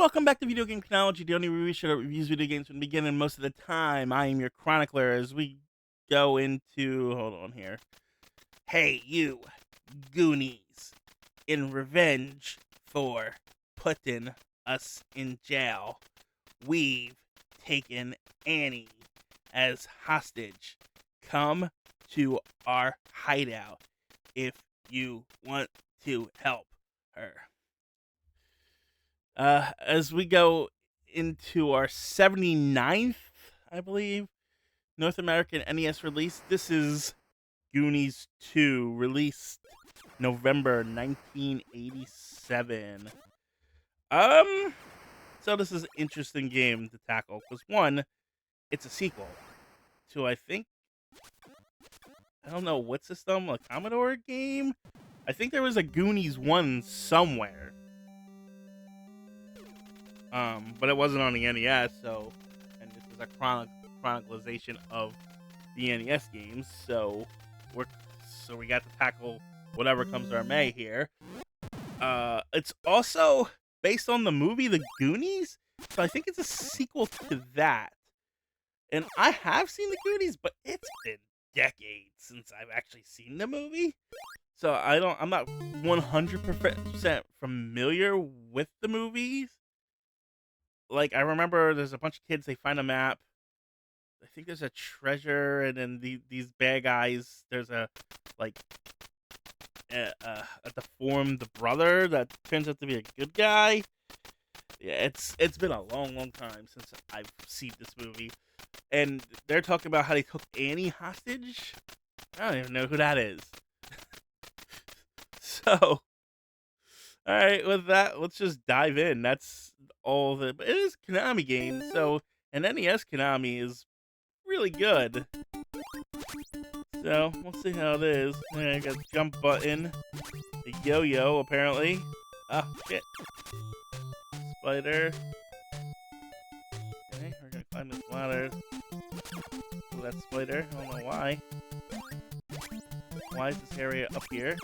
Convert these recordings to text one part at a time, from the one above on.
welcome back to Video Game Chronology, the only review show that reviews video games from the beginning most of the time. I am your chronicler as we go into, hold on here. Hey, you, Goonies, in revenge for putting us in jail, we've taken Annie as hostage. Come to our hideout if you want to help her. As we go into our 79th, I believe, North American NES release, this is Goonies 2, released November 1987. So this is an interesting game to tackle, because one, it's a sequel to, I don't know what system, a Commodore game? I think there was a Goonies 1 somewhere. But it wasn't on the NES, and this is a chronicalization of the NES games, so we got to tackle whatever comes our may here. It's also based on the movie The Goonies, so I think it's a sequel to that. And I have seen The Goonies, but it's been decades since I've actually seen the movie. So I'm not 100% familiar with the movies. Like, I remember there's a bunch of kids, they find a map. I think there's a treasure, and then these bad guys, there's a deformed brother that turns out to be a good guy. Yeah, it's been a long time since I've seen this movie. And they're talking about how they took Annie hostage. I don't even know who that is. So, alright, with that, let's just dive in. That's all it is a Konami game, so an NES Konami is really good. So, we'll see how it is. I got a jump button, a yo-yo, apparently. Oh, shit. Spider. Okay, we're gonna climb this ladder. Oh, that spider, I don't know why. Why is this area up here?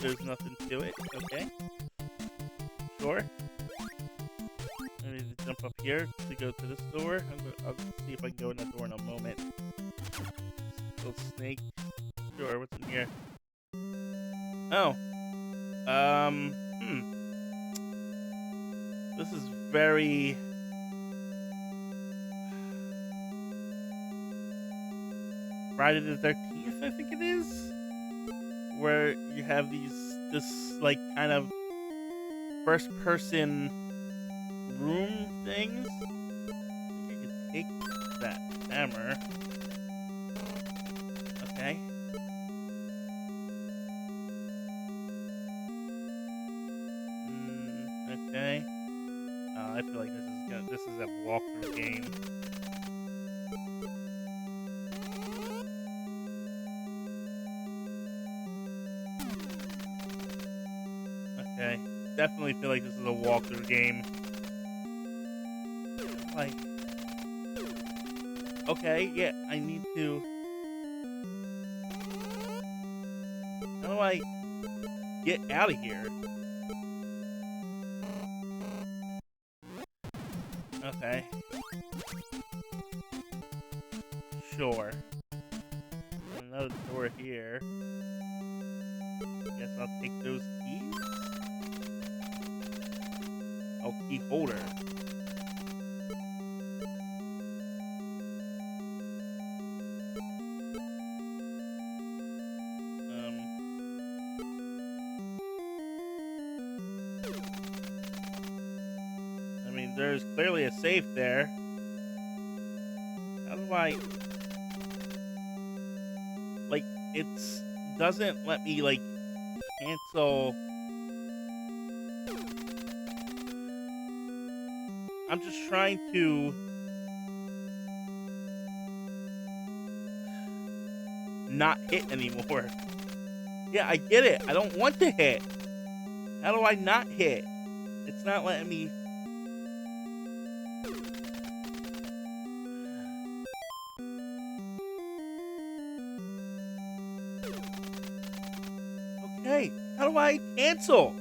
There's nothing to it, okay. Sure. I need to jump up here to go to this door. I'll see if I can go in that door in a moment. Little snake. Sure, what's in here? Oh. This is very... Friday the 13th, I think it is? Where you have this, like, kind of first-person room things. I think I could take that hammer. Okay. Okay. I feel like this is a walkthrough game. Okay. Definitely feel like this is a walkthrough game. Like, okay, yeah, I need to... How do I get out of here? Okay. Sure. Another door here. Guess I'll take those keys. Oh, key holder. I mean, there's clearly a safe there. How do I... Like, it doesn't let me, like, cancel... I'm just trying to... not hit anymore. Yeah, I get it. I don't want to hit. How do I not hit? It's not letting me... Okay, how do I cancel?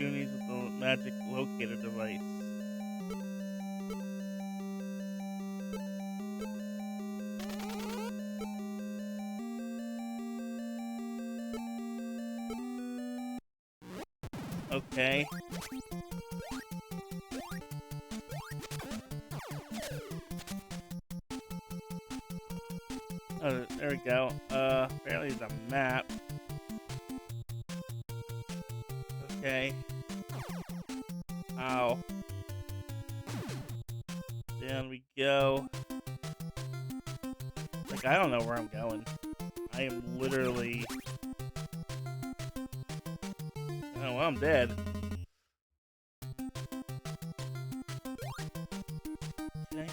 Goonies with the magic locator device. Okay. Oh, there we go. Apparently the map. Okay. Ow. Down we go. Like, I don't know where I'm going. I am literally... Oh, well, I'm dead. Okay.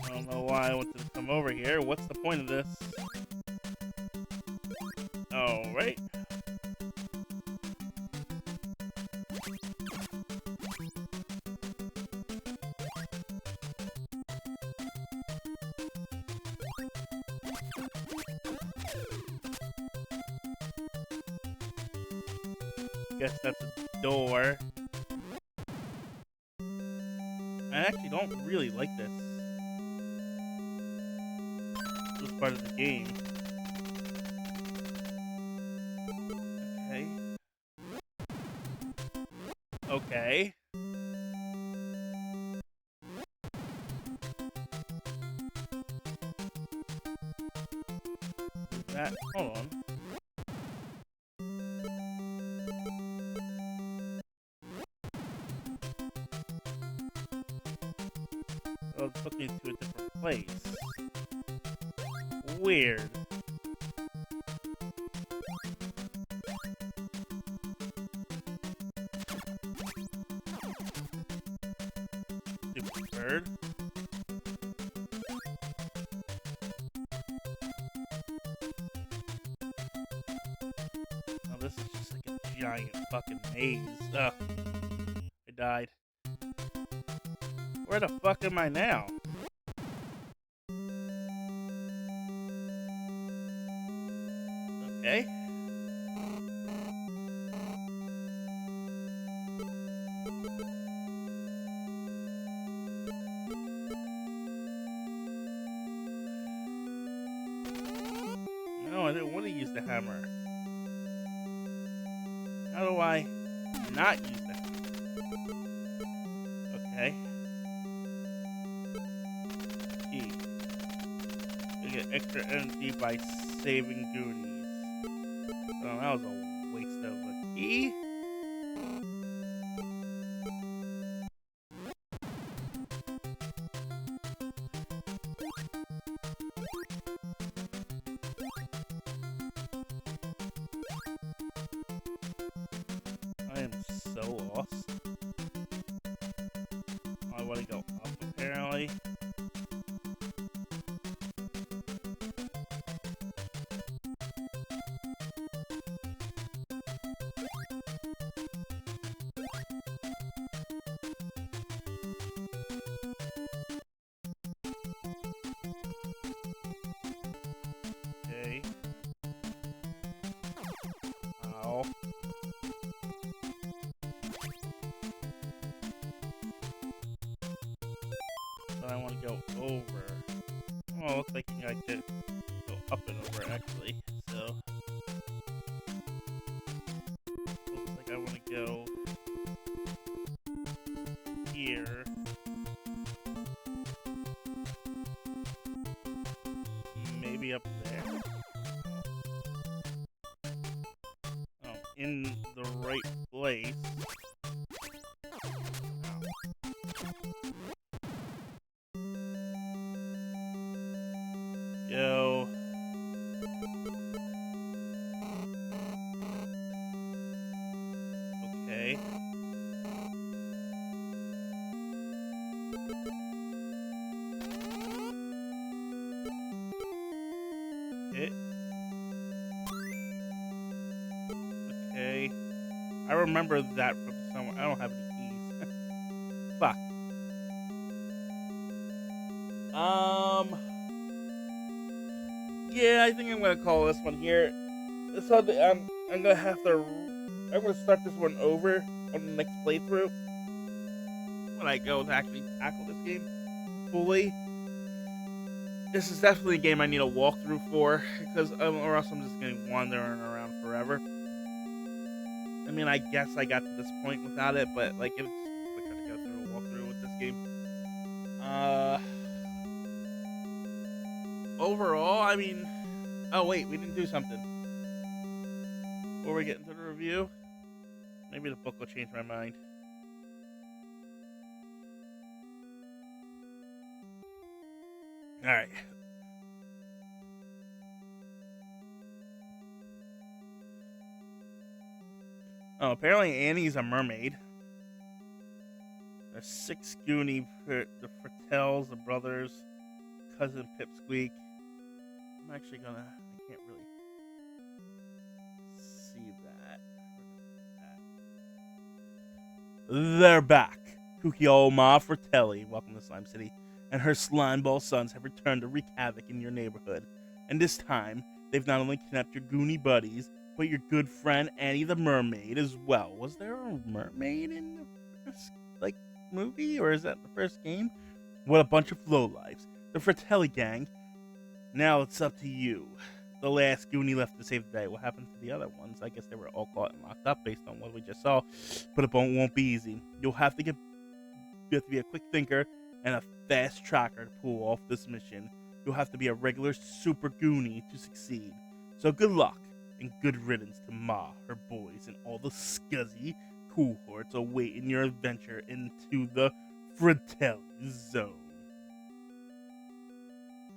I don't know why I wanted to come over here. What's the point of this? Alright. Guess that's a door. I actually don't really like this part of the game. Okay. Okay. That, hold on. Oh, it took me to a different place. Weird. Stupid bird. Oh, this is just like a giant fucking maze. Ugh. I died. Where the fuck am I now? Okay. No, I didn't want to use the hammer. How do I not use the hammer? Okay. Key. You get extra energy by saving Goonies. Oh, that was a waste of a key. I am so lost. I want to go up, apparently. Okay. Ow. But I want to go over. Oh, looks like I could go up and over, actually. So, looks like I want to go here. Maybe up there. Oh, in the right place. Go. Okay. It. Okay. I remember that from somewhere. I don't have any keys. Fuck. Yeah, I think I'm gonna call this one here. I'm gonna start this one over on the next playthrough when I go to actually tackle this game fully. This is definitely a game I need a walkthrough for, because or else I'm just gonna be wandering around forever. I mean, I guess I got to this point without it, but like it's quicker to go through a walkthrough with this game. Overall, I mean, oh wait, we didn't do something before we get into the review. Maybe the book will change my mind. All right. Oh, apparently Annie's a mermaid. There's 6 Goonie, the Fratells, the brothers, cousin Pipsqueak. I'm actually gonna. I can't really see that. They're back. Kukio Ma Fratelli, welcome to Slime City, and her slimeball sons have returned to wreak havoc in your neighborhood. And this time, they've not only kidnapped your Goonie buddies, but your good friend Annie the mermaid as well. Was there a mermaid in the first, movie, or is that the first game? What a bunch of lowlifes. The Fratelli gang. Now it's up to you. The last Goonie left to save the day. What happened to the other ones? I guess they were all caught and locked up based on what we just saw. But it won't be easy. You have to be a quick thinker and a fast tracker to pull off this mission. You'll have to be a regular super Goonie to succeed. So good luck and good riddance to Ma, her boys, and all the scuzzy cohorts awaiting your adventure into the Fratelli Zone.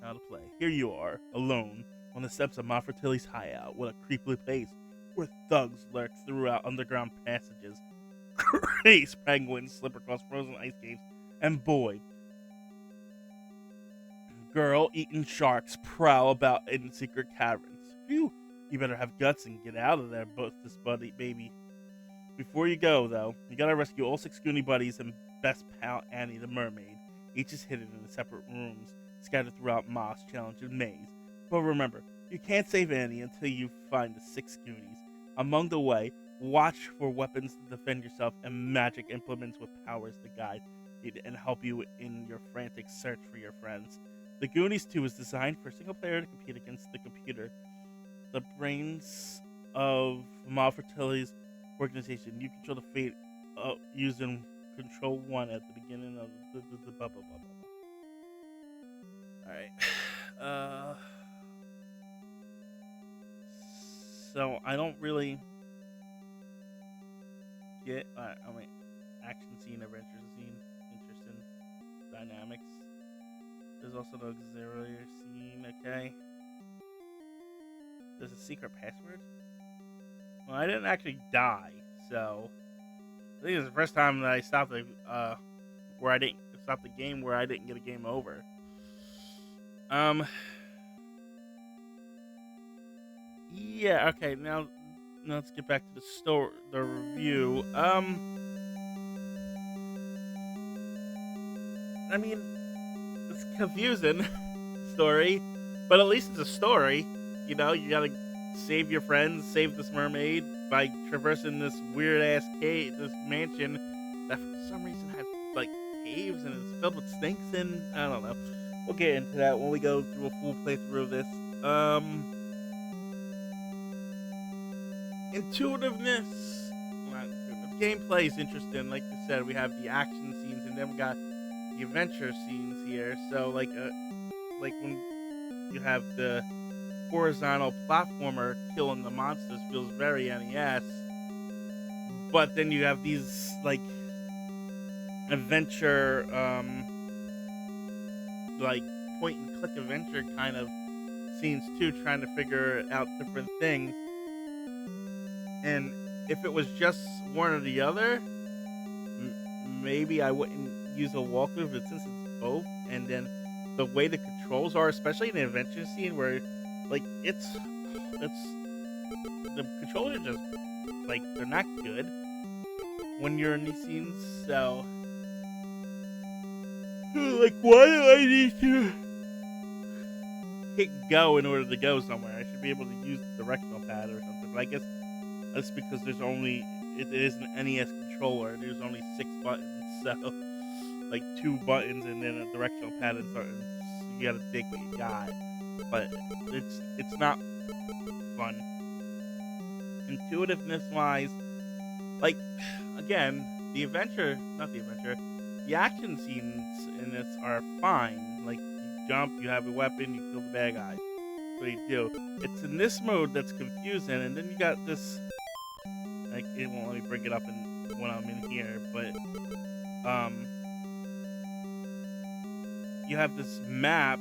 How to play. Here you are, alone, on the steps of Ma Fratelli's hideout. What a creepy place, where thugs lurk throughout underground passages, crazy penguins slip across frozen ice caves, and boy, girl-eating sharks prowl about in secret caverns. Phew, you better have guts and get out of there, baby. Before you go, though, you gotta rescue all 6 Goonie buddies and best pal Annie the mermaid. Each is hidden in separate rooms, scattered throughout Ma's challenging maze. But remember, you can't save Annie until you find the 6 Goonies. Among the way, watch for weapons to defend yourself and magic implements with powers to guide you and help you in your frantic search for your friends. The Goonies 2 is designed for a single player to compete against the computer. The brains of Ma Fratelli's organization. You control the fate using Control 1 at the beginning of the blah, blah, blah, blah, blah. Alright. So, I don't really get... action scene, adventure scene, interesting dynamics. There's also the auxiliary scene, okay. There's a secret password? Well, I didn't actually die, so I think it's the first time that I stopped the game where I didn't get a game over. Yeah, okay, now let's get back to the review. I mean, it's confusing story, but at least it's a story. You know, you gotta save your friends, save this mermaid by traversing this weird ass cave, this mansion that for some reason has caves and it's filled with snakes, and I don't know. We'll get into that when we go through a full playthrough of this. Intuitiveness, not intuitive. Gameplay is interesting. Like I said, we have the action scenes, and then we got the adventure scenes here. So like when you have the horizontal platformer killing the monsters feels very NES, but then you have these adventure point and click adventure kind of scenes too, trying to figure out different things. And if it was just one or the other, maybe I wouldn't use a walkthrough, but since it's both, and then the way the controls are, especially in the adventure scene where it's the controls are just they're not good when you're in these scenes. So why do I need to hit go in order to go somewhere? I should be able to use the directional pad or something. But I guess That's because it is an NES controller. There's only 6 buttons, so like 2 buttons and then a directional pad and certain. You gotta dig what you got, but it's not fun. Intuitiveness wise, like again, the action scenes in this are fine. Like you jump, you have a weapon, you kill the bad guys. That's what you do. It's in this mode that's confusing, and then you got this. Like it won't let me bring it up when I'm in here, but um, you have this map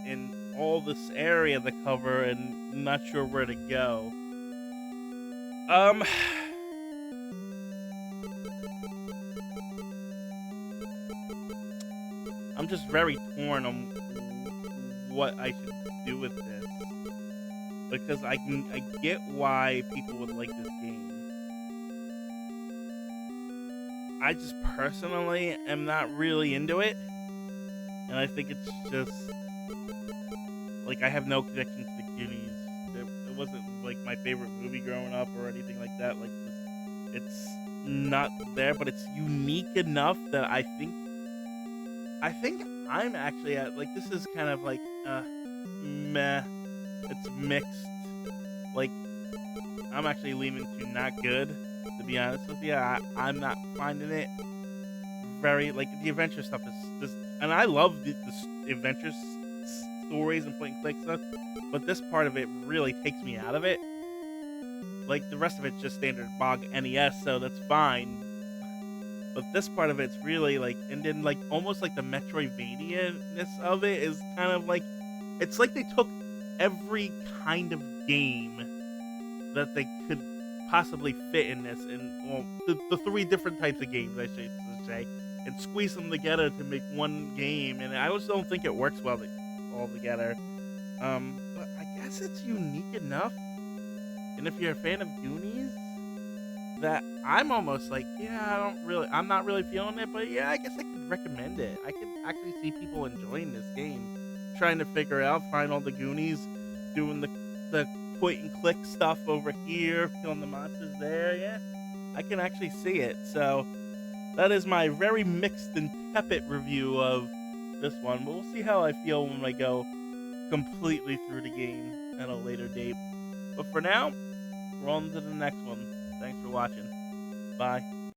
in all this area to cover, and not sure where to go. Um, I'm just very torn on what I should do with this because I get why people would like this game. I just personally am not really into it, and I think it's just like I have no connection to the Goonies. It wasn't like my favorite movie growing up or anything like that. Like it's not there, but it's unique enough that I think I'm actually at like this is kind of like meh. It's mixed. Like I'm actually leaning to not good, to be honest with you. I'm not finding it very like the adventure stuff is just, and I love the adventure stories and point and click stuff, but this part of it really takes me out of it. Like the rest of it's just standard bog NES, so that's fine. But this part of it's really like, and then like almost like the Metroidvania-ness of it is kind of like, it's like they took every kind of game that they could possibly fit in this, and well, the 3 different types of games I should say, and squeeze them together to make one game, and I just don't think it works well all together. But I guess it's unique enough, and if you're a fan of Goonies, that I'm almost like, yeah, I'm not really feeling it, but yeah, I guess I could recommend it. I could actually see people enjoying this game, trying to figure out, find all the Goonies, doing the point and click stuff over here, killing the monsters there. Yeah, I can actually see it. So that is my very mixed and tepid review of this one. But we'll see how I feel when I go completely through the game at a later date. But for now, we're on to the next one. Thanks for watching. Bye.